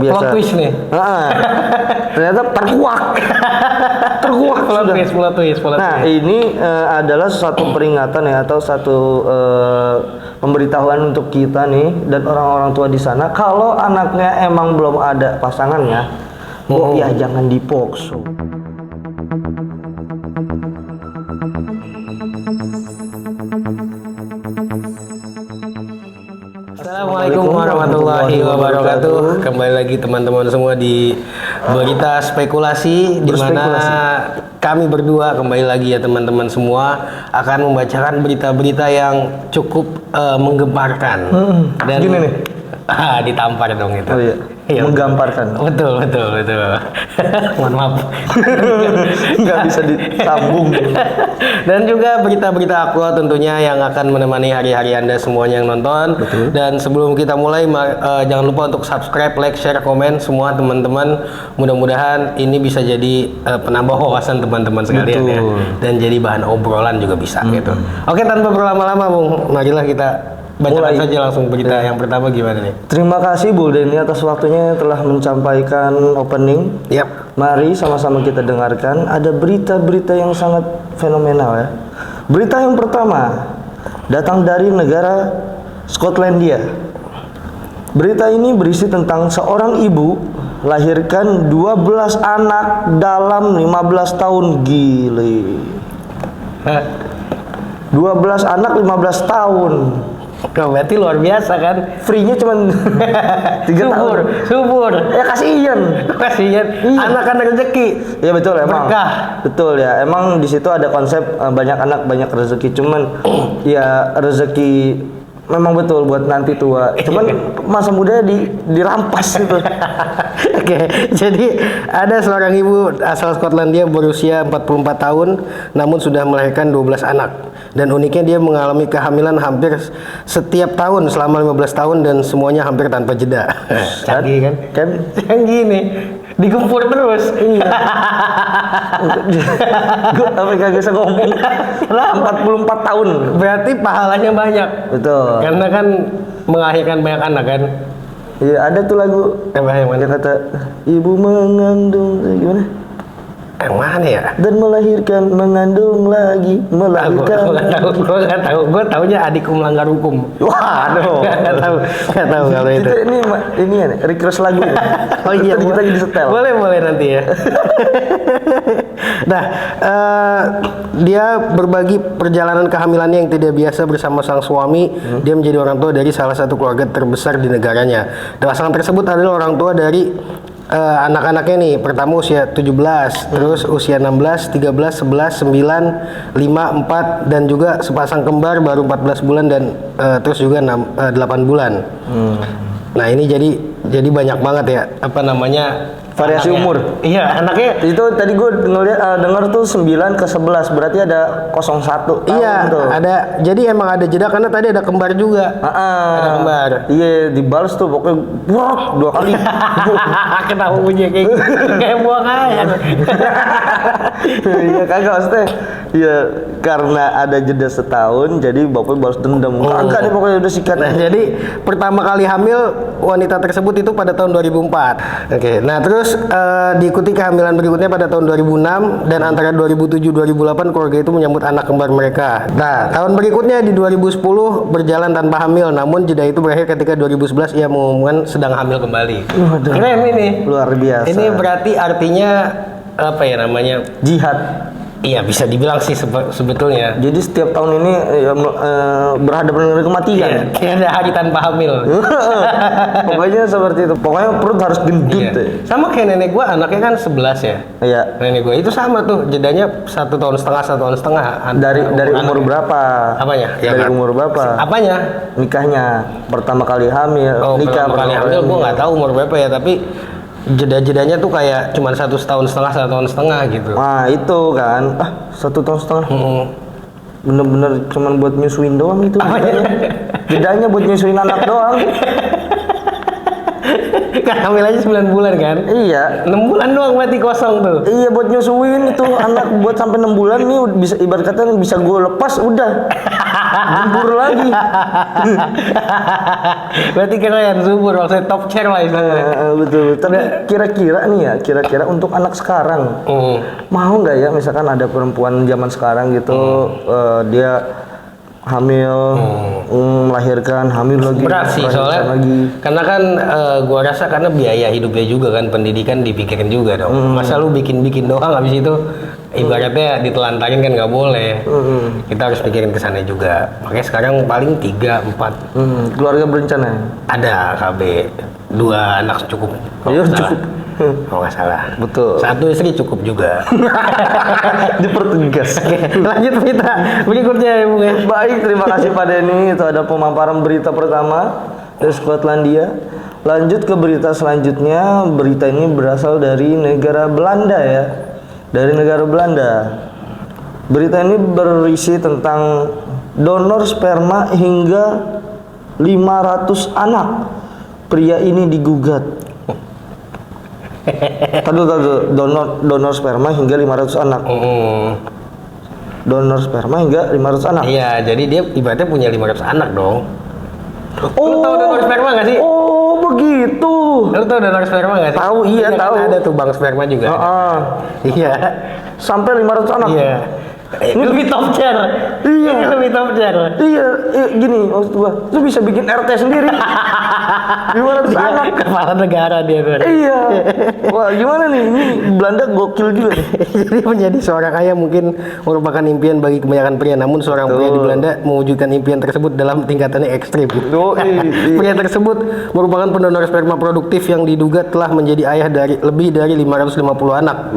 Plot twist nih. Ternyata terkuak. Terkuak sudah. Plot twist. Nah, ini adalah satu peringatan ya, atau satu pemberitahuan untuk kita nih dan orang-orang tua di sana, kalau anaknya emang belum ada pasangannya, ya jangan dipokso. Assalamualaikum warahmatullahi wabarakatuh. Kembali lagi teman-teman semua di Berita Spekulasi, di mana kami berdua kembali lagi ya teman-teman semua akan membacakan berita-berita yang cukup menggemparkan. Dan gini nih. Ditampar dong itu. Oh iya. Iya, menggamparkan. Betul. Mohon maaf. Nggak bisa disambung. Dan juga berita-berita aktual tentunya yang akan menemani hari-hari Anda semuanya yang nonton. Betul. Dan sebelum kita mulai, jangan lupa untuk subscribe, like, share, komen semua teman-teman. Mudah-mudahan ini bisa jadi penambah wawasan teman-teman sekalian. Betul. Ya. Dan jadi bahan obrolan juga bisa gitu. Oke, tanpa berlama-lama Bung, marilah kita bacakan saja langsung berita yang pertama. Gimana nih? Terima kasih Bu Denny atas waktunya telah menyampaikan opening. Yap. Mari sama-sama kita dengarkan. Ada berita-berita yang sangat fenomenal ya. Berita yang pertama datang dari negara Skotlandia. Berita ini berisi tentang seorang ibu lahirkan 12 anak dalam 15 tahun. Gile. 12 anak 15 tahun. Berarti luar biasa kan? Free-nya cuma 3 tahun. Subur. Ya kasihan. Iya. Anak kan rezeki. Iya betul emang. Berkah. Betul ya. Emang di situ ada konsep banyak anak banyak rezeki. Cuman ya rezeki memang betul buat nanti tua. Cuman masa muda dirampas gitu. Oke, jadi ada seorang ibu asal Skotlandia berusia 44 tahun namun sudah melahirkan 12 anak. Dan uniknya dia mengalami kehamilan hampir setiap tahun selama 15 tahun dan semuanya hampir tanpa jeda. Canggih kan? Canggih nih. Digempur terus. Iya. Gue sampai gak bisa ngomong. 44 tahun. Berarti pahalanya banyak. Betul. Karena kan melahirkan banyak anak kan. Iya, ada tuh lagu yang mana? Dia kata ibu mengandung gimana? Yang mana ya? Dan melahirkan, mengandung lagi, melahirkan. Gue nggak tahu. Gue taunya adikku melanggar hukum. Waduh. Nggak tahu kalau itu. Ini ya, request lagu. Oh iya, kita lagi disetel. Boleh nanti ya. Nah, dia berbagi perjalanan kehamilannya yang tidak biasa bersama sang suami. Dia menjadi orang tua dari salah satu keluarga terbesar di negaranya. Pasangan tersebut adalah orang tua dari anak-anaknya nih. Pertama usia 17, terus usia 16, 13, 11, 9, 5, 4 dan juga sepasang kembar baru 14 bulan dan terus juga 8 bulan. Nah, ini jadi banyak banget ya variasi anaknya. umur. Iya, anaknya itu tadi gue dengar tuh 9 ke 11, berarti ada 01 tahun. Iya, tuh. ada. Jadi emang ada jeda karena tadi ada kembar juga. Ada kembar. Iya, dibalas tuh pokoknya wah 2 kali. Kenapa bunyi kayak buang air? Iya kagak maksudnya. Iya, karena ada jeda setahun jadi bapak balas dendam. Kagak nih pokoknya udah sikat. Nah, jadi pertama kali hamil wanita tersebut itu pada tahun 2004. Oke. Nah, terus diikuti kehamilan berikutnya pada tahun 2006 dan antara 2007-2008 keluarga itu menyambut anak kembar mereka. Nah, tahun berikutnya di 2010 berjalan tanpa hamil, namun jeda itu berakhir ketika 2011 ia mengumumkan sedang hamil kembali. Waduh. Keren ini. Luar biasa. Ini berarti artinya apa ya namanya? Jihad. Iya, bisa dibilang sih sebetulnya. Jadi setiap tahun ini berhadapan dengan kematian. Iya, kayak ada hari tanpa hamil. Pokoknya seperti itu. Pokoknya perut harus gendut. Iya. Sama kayak nenek gua, anaknya kan 11 ya. Iya. Nenek gua itu sama tuh, jedanya 1 tahun setengah. Dari umur berapa? Apanya? Ya, Dari kan? umur berapa? Apanya? Nikahnya. Pertama kali hamil. Oh, nikah pertama kali hamil gua nggak tahu umur berapa ya, tapi jeda-jedanya tuh kayak cuma 1 tahun setengah gitu. Nah itu kan 1 tahun setengah. Bener-bener cuman buat nyusuin doang itu. Jedanya buat nyusuin anak doang. Kan hamil aja 9 bulan kan? Iya. 6 bulan doang berarti kosong tuh. Iya buat nyusuin itu anak buat sampai 6 bulan nih bisa ibarat kata bisa gue lepas udah. Gembur lagi. Berarti keren, subur, maksudnya top chair lah istilahnya. Betul. Tapi kira-kira nih ya, kira-kira untuk anak sekarang, mau nggak ya misalkan ada perempuan zaman sekarang gitu, dia hamil, melahirkan, hamil lagi, Berat sih soalnya karena kan gua rasa karena biaya hidupnya juga kan, pendidikan dipikirin juga dong. Masa lu bikin doang habis itu ibaratnya ditelantarin kan nggak boleh. Kita harus pikirin ke sana juga. Makanya sekarang paling 3, 4 keluarga berencana. ada KB 2 anak cukup. Iya cukup. Kalau nggak salah. Betul. 1 istri cukup juga. Dipertegas. Lanjut berita berikutnya ya Bung. Baik, terima kasih Pak Denny. Itu ada pemaparan berita pertama dari Skotlandia. Lanjut ke berita selanjutnya. Berita ini berasal dari negara Belanda ya. Dari negara Belanda. Berita ini berisi tentang donor sperma hingga 500 anak. Pria ini digugat. Tadu donor sperma hingga 500 anak. Donor sperma hingga 500 anak. Iya, jadi dia ibaratnya punya 500 anak dong. Lu tahu donor sperma nggak sih? Oh, begitu. Lu tahu donor sperma nggak sih? Tahu, iya Kan tahu. ada tuh bank sperma juga. Iya. Sampai 500 anak. Iya. Ini lebih top chair. Iya. Ini lebih top chair. Iya, gini maksud gua, lu bisa bikin RT sendiri. 500 anak. Kepala negara dia tuh. Iya. Wah, gimana nih? Ini Belanda gokil juga nih. Jadi menjadi seorang ayah mungkin merupakan impian bagi kebanyakan pria, namun seorang pria di Belanda mewujudkan impian tersebut dalam tingkatannya ekstrim. Pria tersebut merupakan pendonor sperma produktif yang diduga telah menjadi ayah dari lebih dari 550 anak.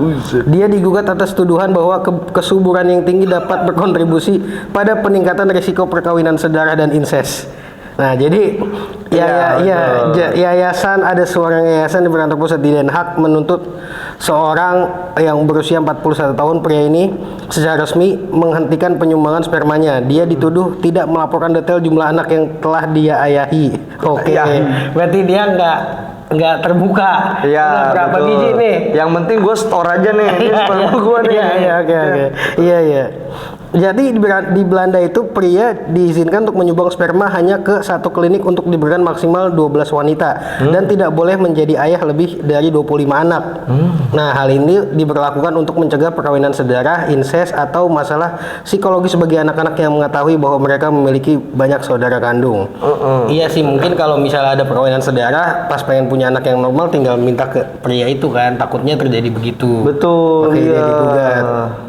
Dia digugat atas tuduhan bahwa kesuburan yang tinggi dapat berkontribusi pada peningkatan risiko perkawinan sedara dan incest. Nah, jadi yayasan ada seorang yayasan di berkantor pusat di Den Haag menuntut seorang yang berusia 41 tahun pria ini secara resmi menghentikan penyumbangan spermanya. Dia dituduh tidak melaporkan detail jumlah anak yang telah dia ayahi. Oke. Berarti dia nggak terbuka. Iya, berapa betul. biji nih? Yang penting gue store aja nih. Ini sperma gue nih. Oke. Iya. Jadi di Belanda itu pria diizinkan untuk menyumbang sperma hanya ke satu klinik untuk diberikan maksimal 12 wanita dan tidak boleh menjadi ayah lebih dari 25 anak. Nah, hal ini diberlakukan untuk mencegah perkawinan sedara, incest atau masalah psikologis bagi anak-anak yang mengetahui bahwa mereka memiliki banyak saudara kandung. Iya sih, mungkin kalau misalnya ada perkawinan sedara, pas pengen punya anak yang normal tinggal minta ke pria itu kan, takutnya terjadi begitu. Betul, Makanya dia digugat.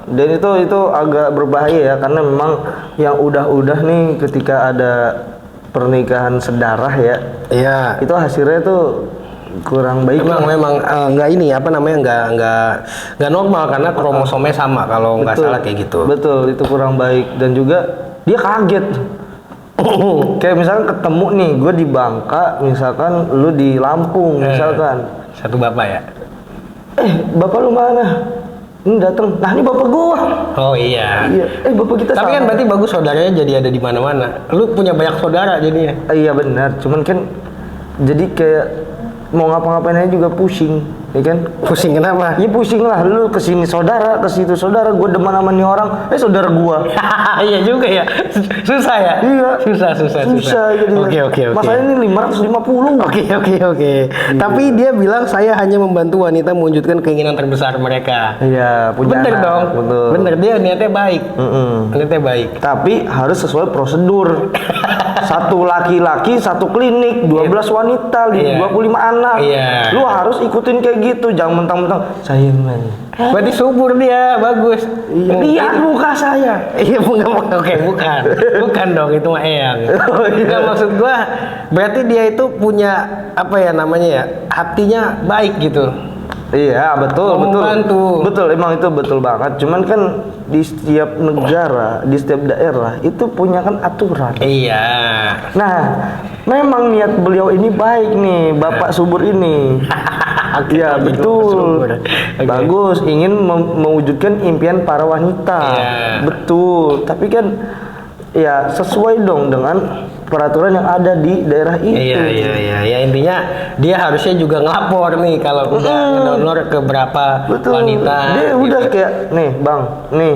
Dan itu agak berbahaya ya, karena memang yang udah nih ketika ada pernikahan sedarah ya, Iya. itu hasilnya tuh kurang baik. Memang nggak ini apa namanya nggak normal karena kromosomnya sama kalau nggak salah kayak gitu. Betul, itu kurang baik dan juga dia kaget. Kayak misalkan ketemu nih, gue di Bangka, misalkan lu di Lampung, misalkan. Satu bapak ya. Bapak lu mana? Ini datang. Nah, ini bapak gua. Oh iya. Iya. Bapak kita Tapi kan sama. berarti bagus saudaranya jadi ada di mana-mana. Lu punya banyak saudara jadinya. Iya benar. Cuman kan jadi kayak mau ngapa-ngapain aja juga pusing, ya kan? Pusing kenapa? Ya pusing lah, lu kesini saudara, ke situ saudara, gue demen sama nih orang, saudara gua. Iya juga ya. Susah ya? Iya. Susah. Jadi. Oke. Masalahnya ini 550. Oke. Tapi dia bilang saya hanya membantu wanita mewujudkan keinginan terbesar mereka. Iya, punya Bener anak, dong. betul. Bener, dia niatnya baik. Niatnya baik. Tapi harus sesuai prosedur. Satu laki-laki, satu klinik, 12 wanita, 25 anak. Iya. Lu harus ikutin kayak gitu, jangan mentang-mentang saya man. Berarti subur dia, bagus. Lihat muka saya. Iya, bukan dong, itu mah eyang. Nggak, maksud gua, berarti dia itu punya apa ya namanya ya, hatinya baik gitu. Iya, betul. Membantu. Betul, emang itu betul banget. Cuman kan di setiap negara, di setiap daerah itu punya kan aturan. Iya. Nah, memang niat beliau ini baik nih, Bapak Subur ini. Iya, betul. Okay. Bagus, ingin mewujudkan impian para wanita. Iya. Betul. Tapi kan ya sesuai dong dengan peraturan yang ada di daerah itu. Iya. Ya intinya dia harusnya juga ngelapor nih kalau udah ngedonor ke berapa wanita. Dia udah gitu. kayak nih, Bang, nih.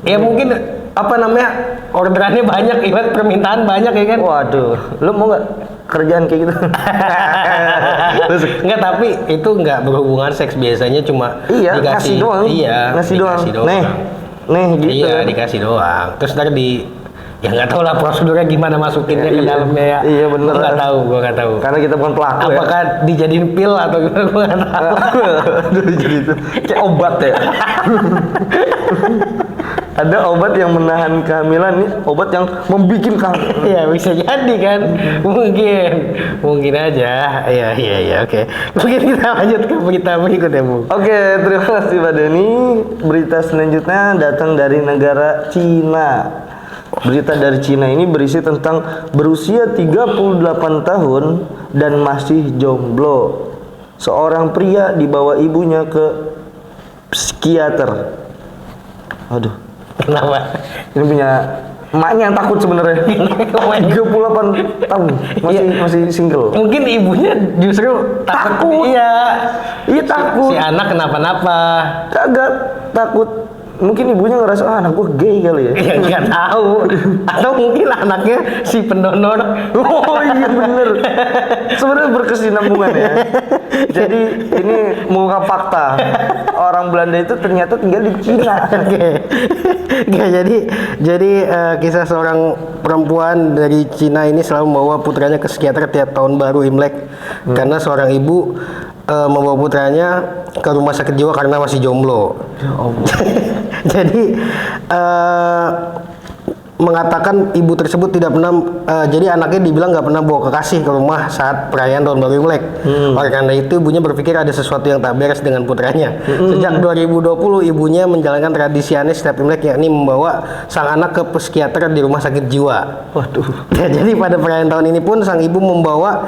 Ya mungkin apa namanya orderannya banyak, ibarat permintaan banyak ya kan. Waduh, lu mau nggak kerjaan kayak gitu? Enggak, tapi itu enggak berhubungan seks, biasanya cuma Iya, dikasih ngasih doang. Iya, ngasih dikasih doang. Nih gitu. Iya, dikasih doang. Terus ntar ya nggak tahu lah prosedurnya gimana masukinnya ke dalamnya ya. Iya bener. Gua nggak tahu. Karena kita bukan pelaku. Apakah dijadiin pil atau gimana, gua nggak tahu. Aduh, jadi itu kayak obat ya. Ada obat yang menahan kehamilan nih, obat yang membikin Iya, bisa jadi kan. Mungkin aja. Iya, oke. Mungkin kita lanjut ke berita berikutnya, Bu. Oke, terima kasih Pak Denny. Berita selanjutnya datang dari negara Cina. Berita dari Cina ini berisi tentang berusia 38 tahun dan masih jomblo. Seorang pria dibawa ibunya ke psikiater. Aduh, Kenapa? ini punya emaknya yang takut sebenarnya. 38 tahun masih single. Mungkin ibunya justru Takut. Iya takut. Si anak kenapa-napa. Kagak takut. Mungkin ibunya ngerasa anak gue gay kali ya. Ya nggak tahu. Atau mungkin anaknya si pendonor. Oh iya bener. Sebenarnya berkesinambungan ya. Jadi ini mengungkap fakta. Orang Belanda itu ternyata tinggal di Cina. Oke, jadi kisah seorang perempuan dari Cina ini selalu membawa putranya ke psikiater tiap tahun baru Imlek karena seorang ibu membawa putranya ke rumah sakit jiwa karena masih jomblo. Ya Allah. Jadi mengatakan ibu tersebut tidak pernah, jadi anaknya dibilang nggak pernah bawa kekasih ke rumah saat perayaan tahun baru Imlek. Oleh karena itu ibunya berpikir ada sesuatu yang tak beres dengan putranya. Sejak 2020 ibunya menjalankan tradisi aneh setiap Imlek, yakni membawa sang anak ke psikiater di rumah sakit jiwa. Waduh. Ya, jadi pada perayaan tahun ini pun sang ibu membawa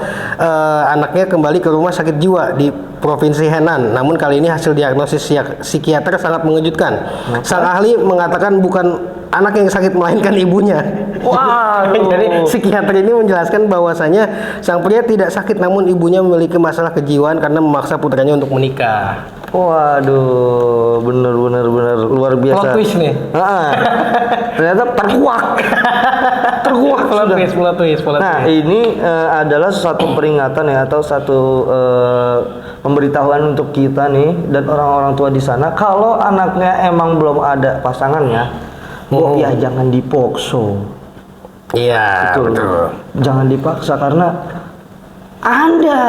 anaknya kembali ke rumah sakit jiwa di Provinsi Henan. Namun kali ini hasil diagnosis psikiater sangat mengejutkan. Sang ahli mengatakan bukan anak yang sakit melainkan ibunya. Wah. Jadi psikiater ini menjelaskan bahwasanya sang pria tidak sakit, namun ibunya memiliki masalah kejiwaan karena memaksa putranya untuk menikah. Waduh, bener luar biasa. Plot twist nih. Ternyata terkuak Plot twist. Nah, ini adalah satu peringatan ya, atau satu pemberitahuan untuk kita nih dan orang-orang tua di sana, kalau anaknya emang belum ada pasangannya, ya jangan dipaksa. Iya, betul. Jangan dipaksa karena Anda.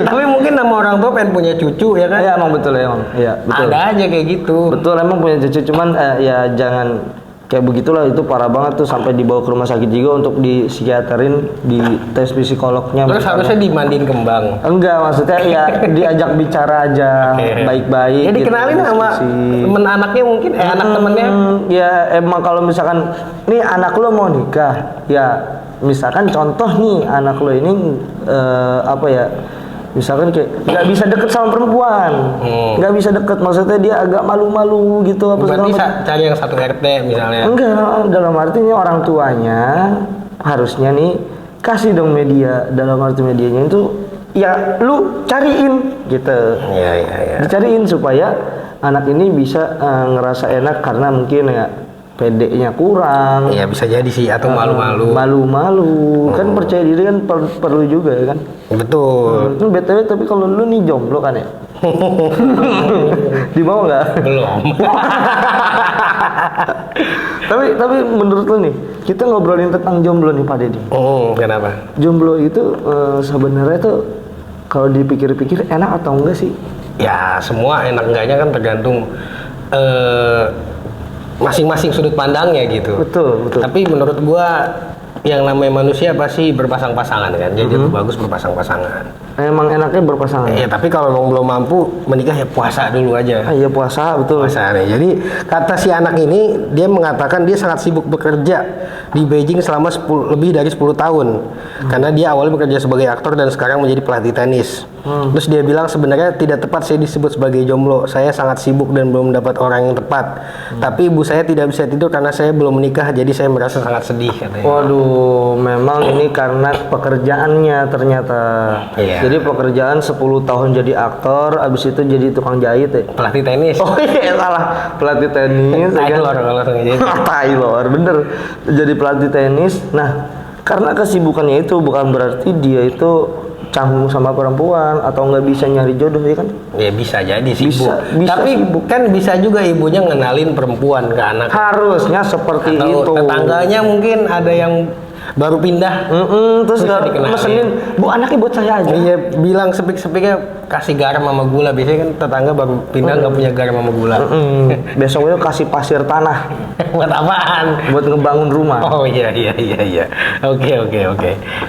Tapi mungkin nama orang tua pengen punya cucu ya kan? Ya emang betul ya, emang. Iya, betul. Ada aja kayak gitu. Betul, emang punya cucu, cuman ya jangan kayak begitulah, itu parah banget tuh sampai dibawa ke rumah sakit juga untuk di psikiaterin, di tes psikolognya. Terus harusnya dimandiin kembang. Enggak, maksudnya ya diajak bicara aja baik-baik. Ya dikenalin gitu, sama temen anaknya mungkin, anak temennya. Ya emang kalau misalkan nih anak lo mau nikah, ya misalkan contoh nih anak lo ini apa ya? Misalkan kayak nggak bisa deket sama perempuan, nggak bisa deket, maksudnya dia agak malu-malu gitu apa segala Berarti macam. cari yang satu RT misalnya. Enggak, dalam artinya orang tuanya harusnya nih kasih dong media, dalam arti medianya itu ya lu cariin gitu. Iya. Dicariin supaya anak ini bisa ngerasa enak, karena mungkin ya PD-nya kurang. Iya, bisa jadi sih, atau malu-malu. Malu-malu. Kan percaya diri kan perlu juga ya kan. Betul. Itu BTW, tapi kalau lu nih jomblo kan ya. Di bawah nggak? Belum. tapi menurut lu nih, kita ngobrolin tentang jomblo nih Pak Deddy. Kenapa? Jomblo itu sebenarnya tuh kalau dipikir-pikir enak atau enggak sih? Ya, semua enak enggaknya kan tergantung masing-masing sudut pandangnya gitu. Betul. Tapi menurut gua yang namanya manusia pasti berpasang-pasangan kan. Jadi itu bagus berpasang-pasangan. Emang enaknya berpasangan. Iya, tapi kalau memang belum mampu menikah ya puasa dulu aja. Iya puasa, betul. Puasa nih. Jadi kata si anak ini, dia mengatakan dia sangat sibuk bekerja di Beijing selama lebih dari 10 tahun. Karena dia awalnya bekerja sebagai aktor dan sekarang menjadi pelatih tenis. Terus dia bilang sebenarnya tidak tepat saya disebut sebagai jomblo. Saya sangat sibuk dan belum mendapat orang yang tepat. Tapi ibu saya tidak bisa tidur karena saya belum menikah, jadi saya merasa sangat sedih katanya. Waduh, memang ini karena pekerjaannya ternyata. Iya. Jadi pekerjaan 10 tahun jadi aktor, abis itu jadi tukang jahit ya. Pelatih tenis. Oh iya salah, pelatih tenis. Taylor kalau gitu. Taylor, bener. Jadi pelatih tenis. Nah, karena kesibukannya itu bukan berarti dia itu canggung sama perempuan atau nggak bisa nyari jodoh ya kan? Ya bisa jadi sibuk. Bisa Tapi sibuk. kan bisa juga ibunya ngenalin perempuan ke anak. Harusnya seperti Atau itu. tetangganya mungkin ada yang baru pindah. Terus Bisa nggak dikenalin. mesenin, bu anaknya buat saya aja. Iya, bilang sepik-sepiknya kasih garam sama gula. Biasanya kan tetangga baru pindah nggak punya garam sama gula. Besoknya kasih pasir tanah Buat apaan? buat ngebangun rumah. Oh iya. Oke.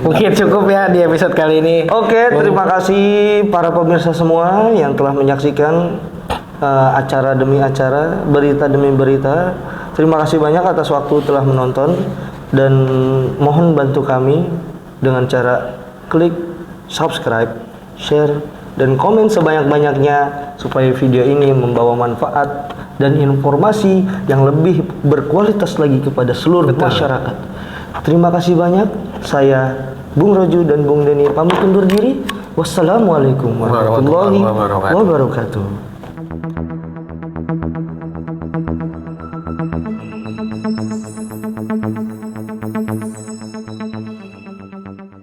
Mungkin cukup ya di episode kali ini. Oke, terima kasih para pemirsa semua yang telah menyaksikan acara demi acara, berita demi berita. Terima kasih banyak atas waktu telah menonton dan mohon bantu kami dengan cara klik subscribe, share, dan komen sebanyak-banyaknya supaya video ini membawa manfaat dan informasi yang lebih berkualitas lagi kepada seluruh masyarakat. Terima kasih banyak. Saya Bung Roju dan Bung Denny pamit undur diri. Wassalamualaikum warahmatullahi wabarakatuh.